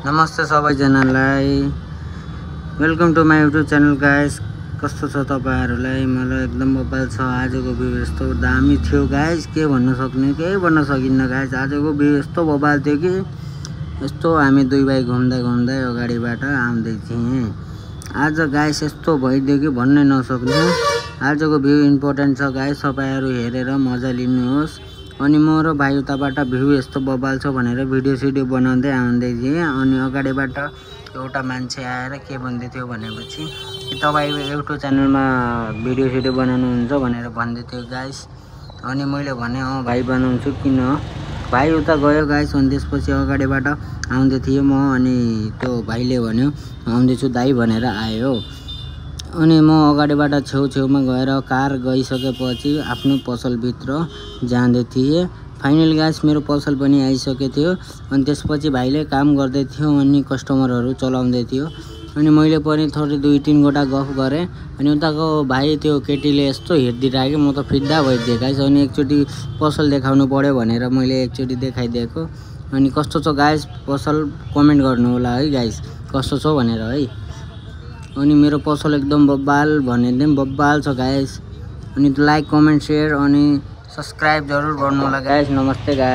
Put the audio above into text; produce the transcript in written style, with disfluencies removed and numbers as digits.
नमस्ते सबैजनालाई, welcome to my YouTube channel guys. कस्तो छ तपाईहरुलाई? मलाई एकदम बबाल छ। आजको भ्यू यस्तो दामी थियो गाइस, के भन्न सक्ने, केही भन्न सकिन्न गाइस। आजको भ्यू यस्तो बबाल थियो कि यस्तो हामी दुई भाइ घुम्दै अगाडिबाट आउँदै थिए। आज गाइस यस्तो भइदियो कि भन्नै नसक्ने। आजको भ्यू इम्पोर्टेन्ट छ गाइस, तपाईहरु हेरेर मजा लिनुहोस्। अनि म र भाइ उताबाट भ्यू यस्तो बबाल छ भनेर भिडियो बनाउँदै आउँदै थिएँ। अनि अगाडिबाट एउटा मान्छे आएर के भन्दै थियो भनेपछि तपाईँ युट्युब च्यानलमा भिडियो बनाउनुहुन्छ भनेर भन्दै थियो गाइस। अनि मैले भने भाइ बनाउँछु, किन। भाइ उता गयो गाइस। अनि त्यसपछि अगाडिबाट आउँदै थियो म, अनि त्यो भाइले भन्यो आउँदैछु दाइ भनेर आयो। अनि म अगाडिबाट छेउमा गएर कार गइसकेपछि आफ्नो पसलभित्र जाँदै थिएँ। फाइनल गाइस मेरो पसल पनि आइसकेको थियो। अनि त्यसपछि भाइले काम गर्दै थियो अनि कस्टमरहरू चलाउँदै थियो। अनि मैले पनि थोरै 2-3 वटा गफ गरेँ। अनि उताको भाइ त्यो केटीले यस्तो हेरिदिरहेको, म त फिद्दा भइदिएँ गाइस। अनि एकचोटि पसल देखाउनु पर्यो भनेर मैले एकचोटि देखाइदिएको। अनि कस्तो छ गाइस पसल कमेन्ट गर्नु होला है गाइस, कस्तो छ भनेर है। अनि मेरो पसल एकदम बब्बाल भनेदेखि बब्बाल छ गाइस। अनि लाइक कमेन्ट सेयर अनि सब्सक्राइब जरुर गर्नु होला गाइस। नमस्ते गाइस।